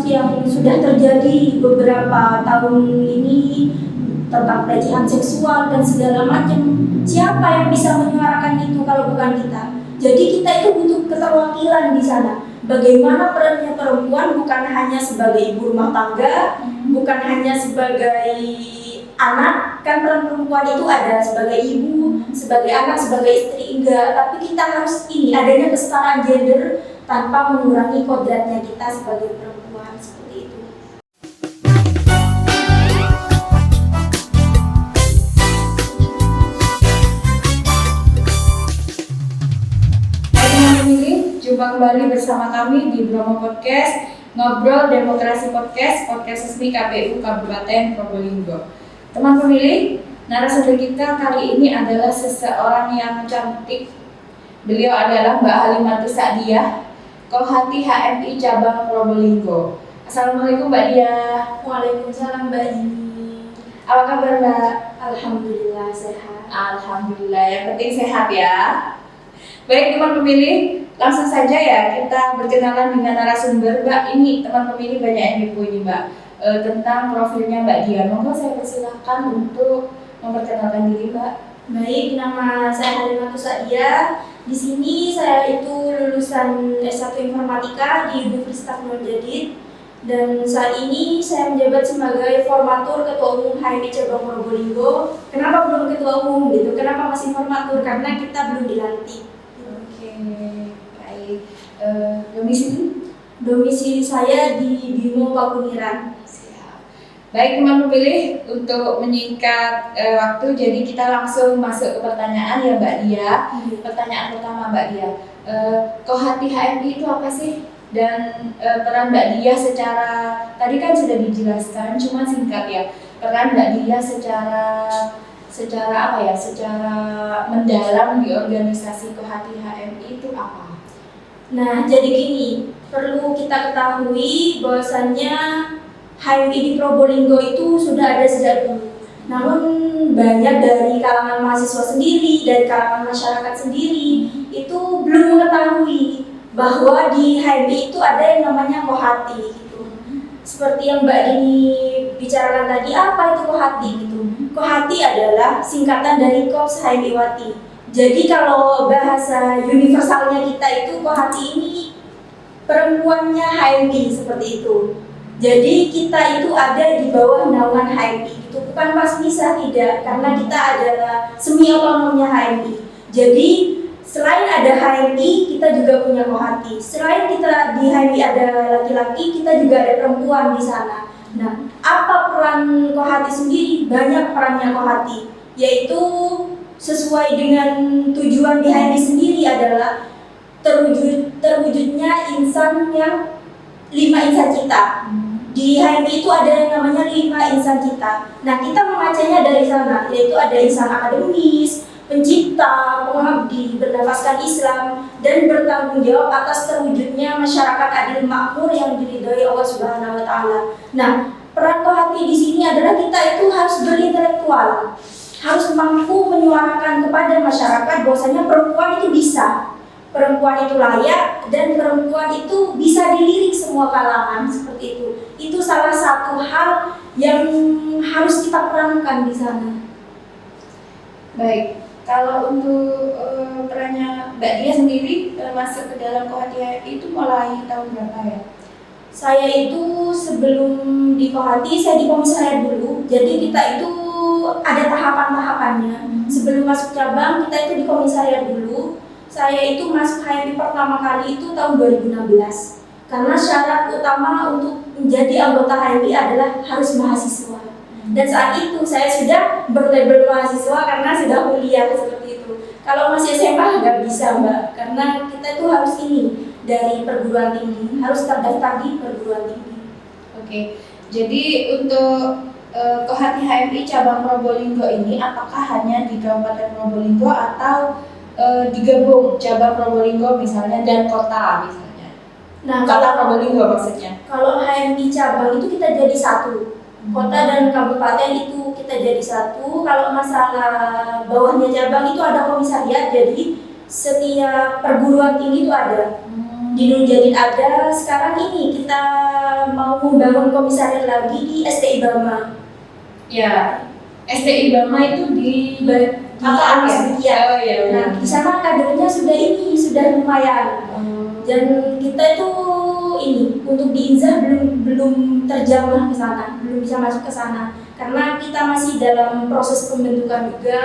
yang sudah terjadi beberapa tahun ini tentang pelecehan seksual dan segala macam. Siapa yang bisa menyuarakan itu kalau bukan kita? Jadi kita itu butuh keterwakilan di sana. Bagaimana perannya perempuan bukan hanya sebagai ibu rumah tangga, bukan hanya sebagai anak, kan peran perempuan itu ada sebagai ibu, sebagai anak, sebagai istri, enggak. Tapi kita harus ini adanya kesetaraan gender tanpa mengurangi kodratnya kita sebagai perempuan, seperti itu. Jumpa kembali bersama kami di Bromo Podcast, Ngobrol Demokrasi Podcast, podcast resmi KPU Kabupaten Probolinggo. Teman pemilih, narasumber kita kali ini adalah seseorang yang cantik. Beliau adalah Mbak Halimatus Sa'diyah, Kohati HMI Cabang Probolinggo. Assalamualaikum Mbak Diah. Waalaikumsalam Mbak Dini. Apa kabar Mbak? Alhamdulillah sehat. Alhamdulillah, yang penting sehat ya. Baik teman pemilih, langsung saja ya kita berkenalan dengan narasumber. Mbak, ini teman pemilih banyak yang kepo ini Mbak, tentang profilnya Mbak Diah. Monggo saya persilahkan untuk memperkenalkan diri Mbak. Baik, nama saya Halimatus Sa'diyah. Di sini saya itu lulusan S1 Informatika di Universitas Nur Jadid, dan saat ini saya menjabat sebagai formatur Ketua Umum HMI Cabang Probolinggo. Kenapa belum Ketua Umum gitu? Kenapa masih formatur? Karena kita belum dilantik. Oke, baik. Domisili saya di Bimo Pakuniran. Siap. Baik teman pemilih, untuk menyingkat waktu, jadi kita langsung masuk ke pertanyaan ya Mbak Diah. Pertanyaan pertama Mbak Diah, Kohati HMI itu apa sih? Dan peran Mbak Diah secara, tadi kan sudah dijelaskan, cuma singkat ya. Peran Mbak Diah secara apa ya? Secara mendalam di organisasi Kohati HMI itu apa? Nah, jadi gini, perlu kita ketahui bahwasannya HMI di Probolinggo itu sudah ada sejak dulu. Namun banyak dari kalangan mahasiswa sendiri, dari kalangan masyarakat sendiri itu belum mengetahui bahwa di HMI itu ada yang namanya Kohati gitu. Seperti yang Mbak Dini bicarakan tadi, apa itu Kohati gitu. Kohati adalah singkatan dari Kops HMI Wati. Jadi kalau bahasa universalnya kita itu Kohati ini perempuannya HMI, seperti itu. Jadi kita itu ada di bawah naungan HMI itu, bukan pas bisa, tidak, karena kita adalah semi otonomnya HMI. Jadi selain ada HMI, kita juga punya Kohati. Selain kita di HMI ada laki-laki, kita juga ada perempuan di sana. Nah, apa peran Kohati sendiri? Banyak perannya Kohati, yaitu sesuai dengan tujuan di HMI sendiri adalah terwujudnya insan yang 5 insan cita. Di HMI itu ada yang namanya 5 insan cita. Nah, kita memacanya dari sana, yaitu ada insan akademis, pencipta, pengabdi, bernafaskan Islam, dan bertanggung jawab atas terwujudnya masyarakat adil makmur yang diridhoi Allah Subhanahu wa Ta'ala. Nah, peran Kohati di sini adalah kita itu harus berintelektual, harus mampu menyuarakan kepada masyarakat bahwasanya perempuan itu bisa, perempuan itu layak, dan perempuan itu bisa dilirik semua kalangan, seperti itu. Itu salah satu hal yang harus kita perankan di sana. Baik, kalau untuk perannya Mbak Diah sendiri masuk ke dalam Kohati HMI itu mulai tahun berapa ya? Saya itu sebelum di Kohati, saya di komisariat dulu. Jadi kita itu ada tahapan-tahapannya. Sebelum masuk cabang, kita itu di komisariat dulu. Saya itu masuk HMI pertama kali itu tahun 2016. Karena syarat utama untuk menjadi anggota HMI adalah harus mahasiswa. Dan saat itu saya sudah berlabel mahasiswa karena sudah kuliah, seperti itu. Kalau masih SMA nggak bisa Mbak, karena kita itu harus ini dari perguruan tinggi, harus terdaftar di perguruan tinggi. Oke, jadi untuk Kohati HMI Cabang Probolinggo ini apakah hanya di Kabupaten Probolinggo atau digabung cabang Probolinggo misalnya dan kota misalnya? Nah, kota Probolinggo maksudnya? Kalau HMI cabang itu kita jadi satu, kota dan kabupaten itu kita jadi satu. Kalau masalah bawahnya cabang itu ada komisariat, jadi setiap perguruan tinggi itu ada. di Nur Jadid ada, sekarang ini kita mau membangun komisariat lagi di STI Bama. Ya, STI Bama itu di Apa ya? Oh ya, Nah, di sana kadernya sudah lumayan. Dan kita itu untuk di Inzah belum terjamah ke sana, belum bisa masuk ke sana karena kita masih dalam proses pembentukan juga,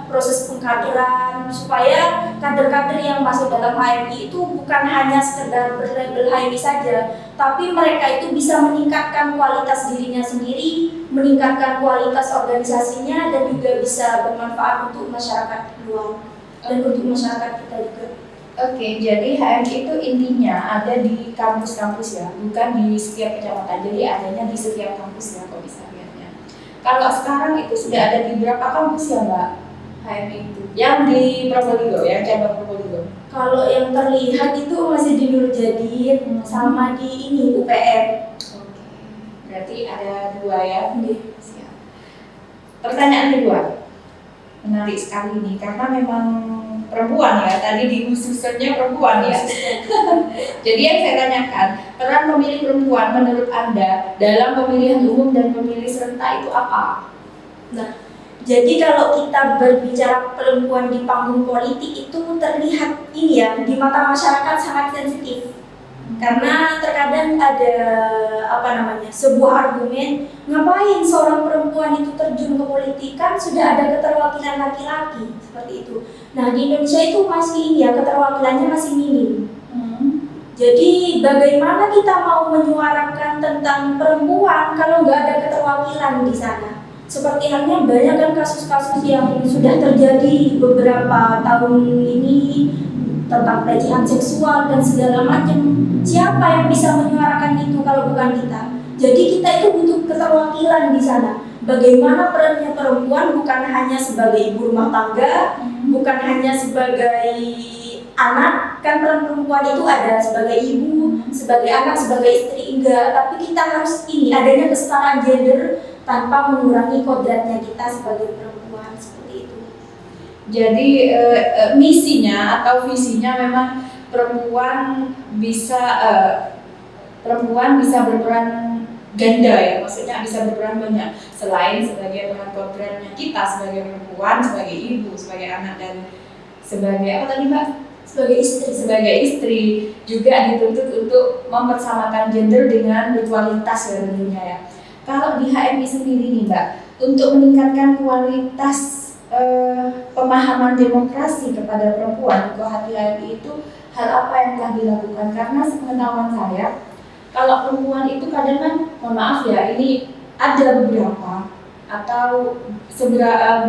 proses pengkaderan supaya kader-kader yang masuk dalam HMI itu bukan hanya sekedar berlabel HMI saja, tapi mereka itu bisa meningkatkan kualitas dirinya sendiri, meningkatkan kualitas organisasinya, dan juga bisa bermanfaat untuk masyarakat luar dan untuk masyarakat kita juga. Oke, jadi HMI itu intinya ada di kampus-kampus ya, bukan di setiap kecamatan. Jadi adanya di setiap kampus ya komisariatnya. Kalau sekarang itu sudah ada di berapa kampus ya Mbak HMI itu? Yang di Probolinggo, yang cabang Probolinggo. Kalau yang terlihat itu masih di Nur Jadid sama di UPN. Oke, berarti ada 2 ya. Siap. Pertanyaan kedua, menarik sekali ini karena memang perempuan ya, tadi di khususnya perempuan ya. Jadi yang saya tanyakan, peran pemilih perempuan menurut Anda dalam pemilihan umum dan pemilih serentak itu apa? Nah, jadi kalau kita berbicara perempuan di panggung politik itu terlihat di mata masyarakat sangat sensitif. Karena terkadang ada sebuah argumen, ngapain seorang perempuan itu terjun ke politik, kan sudah ada keterwakilan laki-laki seperti itu. Nah, di Indonesia itu masih keterwakilannya masih minim. Jadi bagaimana kita mau menyuarakan tentang perempuan kalau nggak ada keterwakilan di sana? Seperti halnya banyak kan kasus-kasus yang sudah terjadi beberapa tahun ini tentang pelecehan seksual dan segala macam. Siapa yang bisa menyuarakan itu kalau bukan kita? Jadi kita itu butuh keterwakilan di sana. Bagaimana perannya perempuan bukan hanya sebagai ibu rumah tangga, bukan hanya sebagai anak, kan peran perempuan itu ada sebagai ibu, sebagai anak, sebagai istri, enggak. Tapi kita harus adanya kesetaraan gender tanpa mengurangi kodratnya kita sebagai perempuan, seperti itu. Jadi misinya atau visinya memang perempuan bisa berperan ganda ya, maksudnya bisa berperan banyak selain sebagai peran kodratnya kita sebagai perempuan, sebagai ibu, sebagai anak, dan sebagai apa tadi Mbak? Sebagai istri juga dituntut untuk mempersamakan gender dengan mutualitas ya tentunya ya. Kalau di HMI sendiri nih Mbak, untuk meningkatkan kualitas pemahaman demokrasi kepada perempuan di Kohati HMI itu hal apa yang telah dilakukan? Karena sepengetahuan saya, kalau perempuan itu kadang kan, mohon maaf ya, ini ada beberapa atau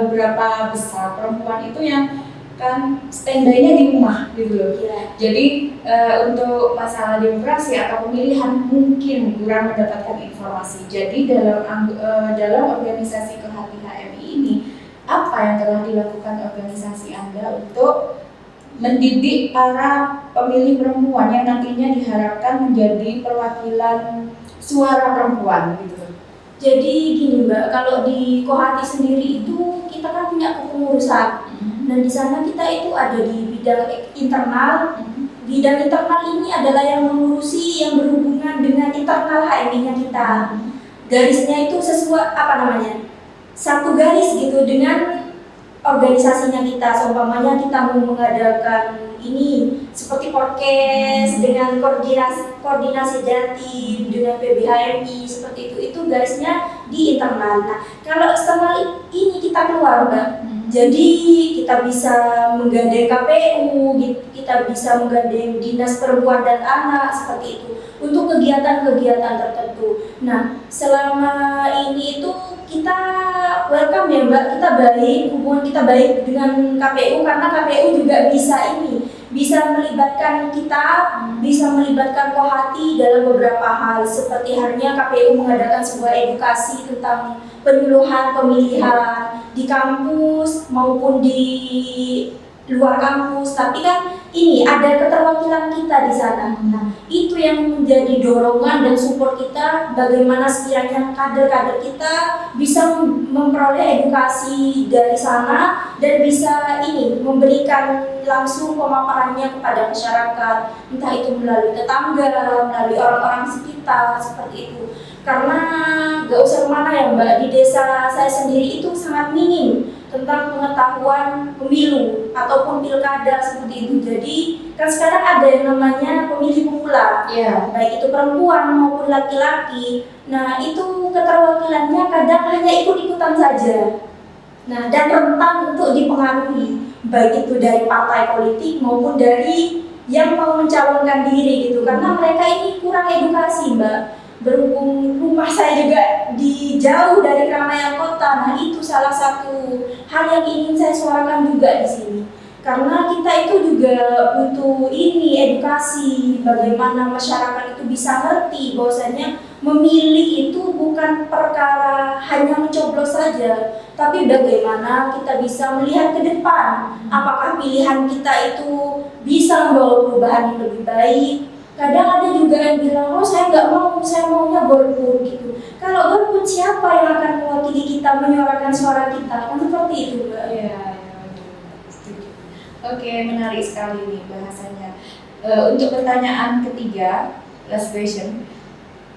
beberapa besar perempuan itu yang kan stand-by-nya di rumah gitu loh. Ya. Jadi untuk masalah demokrasi atau pemilihan mungkin kurang mendapatkan informasi. Jadi dalam organisasi Kohati HMI ini, apa yang telah dilakukan organisasi Anda untuk mendidik para pemilih perempuan yang nantinya diharapkan menjadi perwakilan suara perempuan gitu? Jadi gini Mbak, kalau di Kohati sendiri itu kita kan punya kepengurusan. Dan di sana kita itu ada di bidang internal. Bidang internal ini adalah yang mengurusi yang berhubungan dengan internal HMI-nya kita. Garisnya itu sesuai satu garis gitu dengan organisasinya kita. Seumpamanya kita mau mengadakan ini seperti podcast dengan koordinasi Jatim dengan PBHMI seperti itu garisnya di internal. Nah, kalau eksternal ini kita keluar Mbak. Jadi kita bisa menggandeng KPU, kita bisa menggandeng Dinas Perempuan dan Anak seperti itu untuk kegiatan-kegiatan tertentu. Nah, selama ini itu kita welcome ya Mbak, hubungan kita baik dengan KPU karena KPU juga bisa melibatkan kita, bisa melibatkan Kohati dalam beberapa hal seperti halnya KPU mengadakan sebuah edukasi tentang penyuluhan pemilihan di kampus maupun di luar kampus, tapi kan ini ada keterwakilan kita di sana. Nah, itu yang menjadi dorongan dan support kita bagaimana sekiranya kader-kader kita bisa memperoleh edukasi dari sana dan bisa ini memberikan langsung pemaparannya kepada masyarakat, entah itu melalui tetangga, melalui orang-orang sekitar seperti itu. Karena gak usah kemana ya Mbak, di desa saya sendiri itu sangat minim tentang pengetahuan pemilu ataupun pilkada seperti itu. Jadi kan sekarang ada yang namanya pemilih pemula, baik itu perempuan maupun laki-laki. Nah itu keterwakilannya kadang hanya ikut-ikutan saja. Nah dan rentan untuk dipengaruhi, baik itu dari partai politik maupun dari yang mau mencalonkan diri gitu. Karena mereka ini kurang edukasi Mbak. Berhubung rumah saya juga jauh dari keramaian kota, nah itu salah satu hal yang ingin saya suarakan juga di sini. Karena kita itu juga butuh ini edukasi, bagaimana masyarakat itu bisa ngerti bahwasanya memilih itu bukan perkara hanya mencoblos saja, tapi bagaimana kita bisa melihat ke depan, apakah pilihan kita itu bisa membawa perubahan yang lebih baik. Kadang ada juga yang bilang, oh saya nggak mau, saya maunya golput gitu. Kalau golput siapa yang akan mewakili kita, menyuarakan suara kita? Kan seperti itu Mbak. Iya, setuju. Oke, menarik sekali nih bahasanya. Untuk pertanyaan ketiga, last question.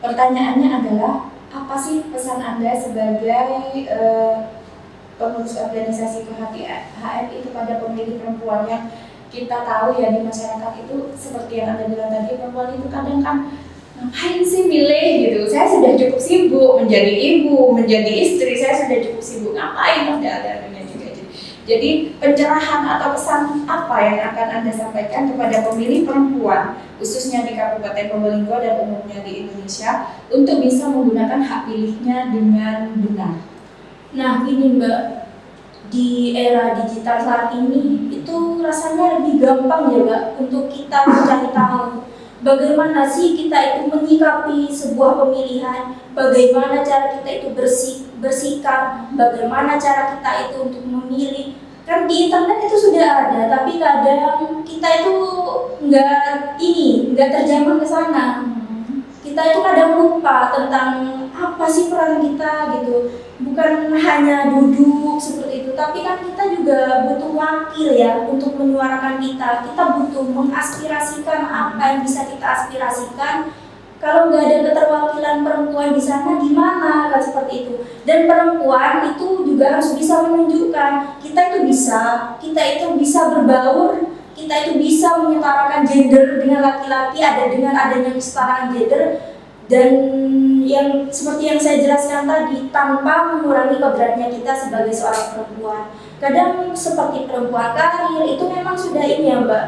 Pertanyaannya adalah, apa sih pesan Anda sebagai pengurus organisasi HMI kepada pemilih perempuan yang kita tahu ya di masyarakat itu seperti yang Anda bilang tadi, perempuan itu kadang kan ngapain sih milih gitu, saya sudah cukup sibuk menjadi ibu, menjadi istri, saya sudah cukup sibuk, ngapain ada juga. Jadi pencerahan atau pesan apa yang akan Anda sampaikan kepada pemilih perempuan khususnya di Kabupaten Probolinggo dan umumnya di Indonesia untuk bisa menggunakan hak pilihnya dengan benar? Nah ini Mbak, di era digital saat ini itu rasanya lebih gampang ya Mbak untuk kita mencari tahu bagaimana sih kita itu menyikapi sebuah pemilihan, bagaimana cara kita itu bersikap, bagaimana cara kita itu untuk memilih. Kan di internet itu sudah ada, tapi kadang kita itu nggak terjamah ke sana. Kita itu kadang lupa tentang apa sih peran kita gitu. Bukan hanya duduk seperti itu, tapi kan kita juga butuh wakil ya untuk menyuarakan kita. Kita butuh mengaspirasikan apa yang bisa kita aspirasikan. Kalau nggak ada keterwakilan perempuan di sana gimana kan seperti itu. Dan perempuan itu juga harus bisa menunjukkan kita itu bisa berbaur, kita itu bisa menyetarakan gender dengan laki-laki, dengan adanya kesetaraan gender. Dan yang seperti yang saya jelaskan tadi, tanpa mengurangi kodratnya kita sebagai seorang perempuan. Kadang seperti perempuan karir itu memang sudah ini ya Mbak,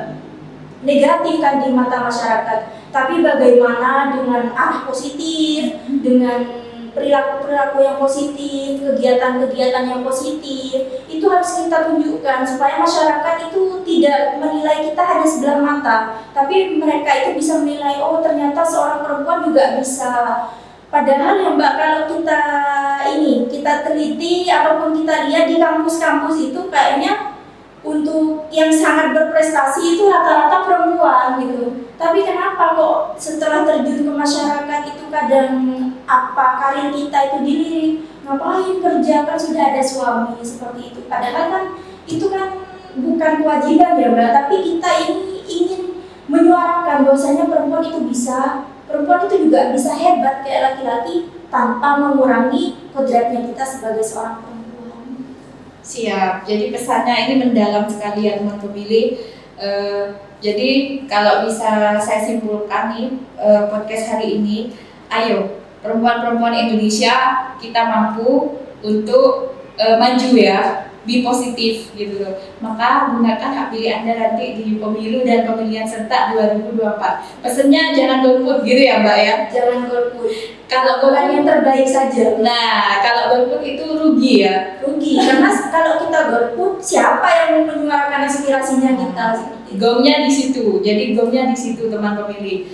negatif kan di mata masyarakat. Tapi bagaimana dengan arah positif, dengan perilaku-perilaku yang positif, kegiatan-kegiatan yang positif, itu harus kita tunjukkan supaya masyarakat itu tidak menilai kita hanya sebelah mata, tapi mereka itu bisa menilai, oh ternyata seorang perempuan juga bisa. Padahal ya Mbak, kalau kita teliti ataupun kita lihat di kampus-kampus itu kayaknya untuk yang sangat berprestasi itu rata-rata perempuan gitu. Tapi kenapa kok setelah terjun ke masyarakat itu kadang karir kita itu dilirik, ngapain kerja kan sudah ada suami seperti itu. Padahal kan itu kan bukan kewajiban ya Mbak, tapi kita ini ingin menyuarakan bahwasanya perempuan itu juga bisa hebat kayak laki-laki tanpa mengurangi kodratnya kita sebagai seorang perempuan. Siap, jadi pesannya ini mendalam sekali ya teman pemilih. Jadi kalau bisa saya simpulkan nih podcast hari ini, ayo perempuan-perempuan Indonesia kita mampu untuk maju ya, be positif gitu loh. Maka gunakan hak pilih Anda nanti di pemilu dan pemilihan serentak 2024. Pesannya jangan golput gitu ya Mbak ya. Jangan golput. Kalau golput yang terbaik saja. Nah, kalau golput itu rugi ya. Rugi karena kalau kita golput siapa yang menyuarakan aspirasinya kita? Gongnya di situ. Jadi gongnya di situ teman pemilih.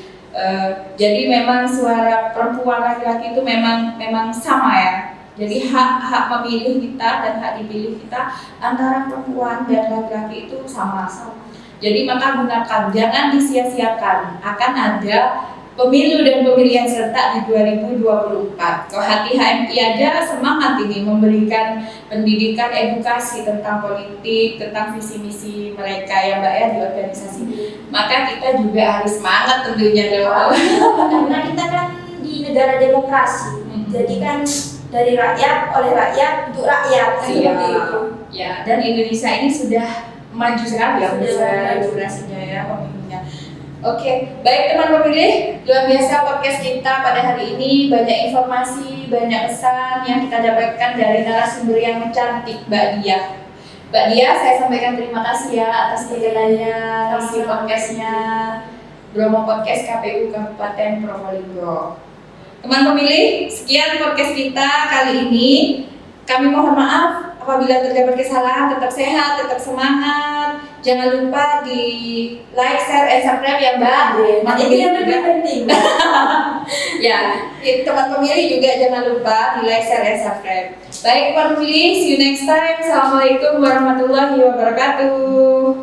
Jadi memang suara perempuan laki-laki itu memang sama ya. Jadi hak memilih kita dan hak dipilih kita antara perempuan dan laki-laki itu sama. Jadi maka gunakan, jangan disia-siakan. Akan ada pemilu dan pemilihan serentak di 2024. Kalau hati HMI aja semangat ini memberikan pendidikan edukasi tentang politik, tentang visi misi mereka ya Mbak ya di organisasi. Maka kita juga harus semangat tentunya dong. Karena kita kan di negara demokrasi. Jadi kan dari rakyat, oleh rakyat, untuk rakyat. Seperti itu. Ya, dan Indonesia ini sudah maju sekali ya Sudah durasinya ya pemilunya. Oke, baik teman pemilih, luar biasa podcast kita pada hari ini, banyak informasi, banyak pesan yang kita dapatkan dari narasumber yang cantik Mbak Dia. Mbak Dia, saya sampaikan terima kasih ya atas perjalanannya, isi podcastnya Bromo Podcast KPU Kabupaten Probolinggo. Teman pemilih, sekian podcast kita kali ini. Kami mohon maaf apabila terdapat kesalahan. Tetap sehat, tetap semangat. Jangan lupa di like, share, and subscribe ya Mbak. Itu yang lebih penting. Ya, teman pemilih juga jangan lupa di like, share, and subscribe. Baik teman pemilih, see you next time. Assalamualaikum warahmatullahi wabarakatuh.